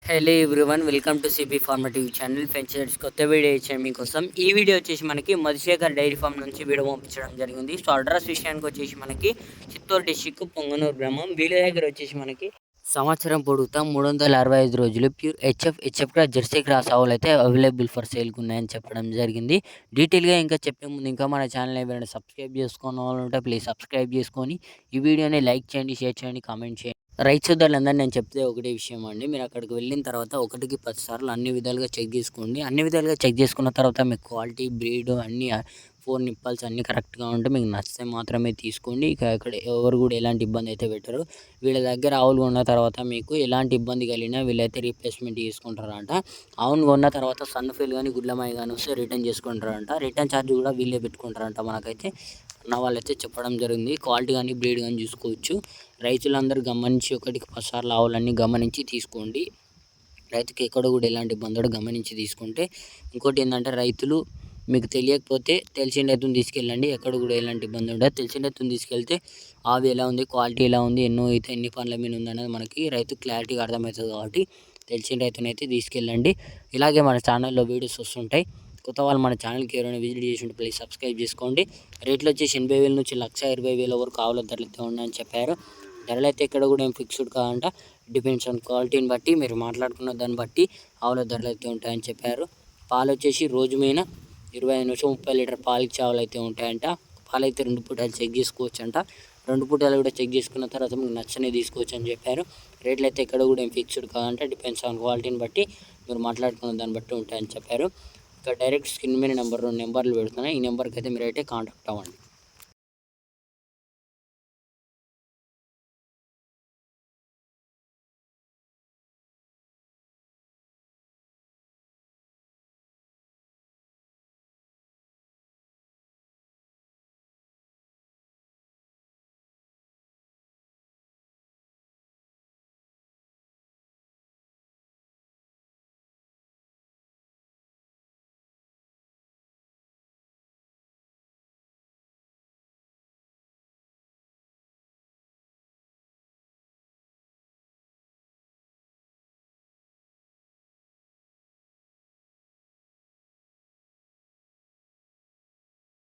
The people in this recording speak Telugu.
Hello everyone, welcome to CB pharma TV channel. Friends, కొత్త వీడియో ఇచ్చాను మీకోసం. ఈ వీడియో వచ్చేసి మనకి మధుశేఖర్ డైరీ ఫామ్ నుంచి వీడియో పంపించడం జరిగింది. సో అడ్రస్ విషయానికి వచ్చేసి మనకి చిత్తూరు డిస్టిక్ పొంగనూరు గ్రామం. వీళ్ళ దగ్గర వచ్చేసి మనకి సంవత్సరం పొడుగుతా 365 రోజులు pure HF cross Jersey cross ఆవులు అయితే అవైలబుల్ ఫర్ సేల్కి ఉన్నాయని చెప్పడం జరిగింది. డీటెయిల్గా ఇంకా చెప్పే ముందు ఇంకా మన ఛానల్ ఏమైనా సబ్స్క్రైబ్ చేసుకోని వాళ్ళు ఉంటే ప్లీజ్ సబ్స్క్రైబ్ చేసుకొని ఈ వీడియోని లైక్ చేయండి, షేర్ చేయండి, కామెంట్ చేయండి. రైతు సోదరులందరూ నేను చెప్తే ఒకటే విషయం అండి, మీరు అక్కడికి వెళ్ళిన తర్వాత 1కి 10 సార్లు అన్ని విధాలుగా చెక్ చేసుకోండి. అన్ని విధాలుగా చెక్ చేసుకున్న తర్వాత మీకు క్వాలిటీ, బ్రీడ్ అన్నీ 4 నిప్పల్స్ అన్నీ కరెక్ట్గా ఉంటే మీకు నచ్చితే మాత్రమే తీసుకోండి. ఇక ఇక్కడ ఎవరు కూడా ఎలాంటి ఇబ్బంది అయితే పెట్టరు. వీళ్ళ దగ్గర ఆవులు కొన్న తర్వాత మీకు ఎలాంటి ఇబ్బంది కలిగినా వీళ్ళైతే రీప్లేస్మెంట్ తీసుకుంటారంట. ఆవును కొన్న తర్వాత సన్నఫీల్ కానీ గుడ్లమాయి కానీ వస్తే రిటర్న్ చేసుకుంటారంట. రిటర్న్ ఛార్జ్ కూడా వీళ్ళే పెట్టుకుంటారంట. మనకైతే అన్న వాళ్ళైతే చెప్పడం జరిగింది. క్వాలిటీ కానీ బ్రీడ్ కానీ చూసుకోవచ్చు. రైతులందరూ గమనించి 1కి 10 సార్లు ఆవులన్నీ గమనించి తీసుకోండి. రైతుకి ఎక్కడ కూడా ఎలాంటి ఇబ్బంది గమనించి తీసుకుంటే. ఇంకోటి ఏంటంటే, రైతులు మీకు తెలియకపోతే తెలిసిన రైతుని తీసుకెళ్ళండి. ఎక్కడ కూడా ఎలాంటి ఇబ్బంది ఉండదు. తెలిసిన రైతుని తీసుకెళ్తే ఆవు ఎలా ఉంది, క్వాలిటీ ఎలా ఉంది, ఎన్ని పనుల మీద ఉంది అనేది మనకి రైతు క్లారిటీగా అర్థమవుతుంది. కాబట్టి తెలిసిన రైతుని అయితే తీసుకెళ్ళండి. ఇలాగే మన ఛానల్లో వీడియోస్ వస్తుంటాయి. కొత్త వాళ్ళు మన ఛానల్కి ఎవరైనా విజిట్ చేసి ఉంటే ప్లీజ్ సబ్స్క్రైబ్ చేసుకోండి. రేట్లు వచ్చేసి 80,000 నుంచి 1,20,000 వరకు ఆవుల ధరలు అయితే ఉన్నాయని చెప్పారు. ధరలు అయితే ఇక్కడ కూడా ఏం ఫిక్స్డ్ కాదంట. డిపెండ్స్ ఆన్ క్వాలిటీని బట్టి, మీరు మాట్లాడుకున్న దాన్ని బట్టి ఆవుల ధరలు అయితే ఉంటాయని చెప్పారు. పాలు వచ్చేసి రోజు మీద 25 నుంచి 30 లీటర్ పాలు ఇచ్చే ఆవులు అయితే ఉంటాయంట. పాలు అయితే 2 పూటలు చెక్ చేసుకోవచ్చు అంట. 2 పూటలు కూడా చెక్ చేసుకున్న తర్వాత మీకు నచ్చనే తీసుకోవచ్చు అని చెప్పారు. రేట్లు అయితే ఇక్కడ కూడా ఏం ఫిక్స్డ్ కాదంట. డిపెండ్స్ ఆన్ క్వాలిటీని బట్టి, మీరు మాట్లాడుకున్న దాన్ని బట్టి ఉంటాయని చెప్పారు. ఇక్కడ డైరెక్ట్ స్క్రీన్ మీద 2 నెంబర్లు పెడుతున్నాయి. ఈ నెంబర్కి అయితే మీరైతే కాంటాక్ట్ అవ్వండి.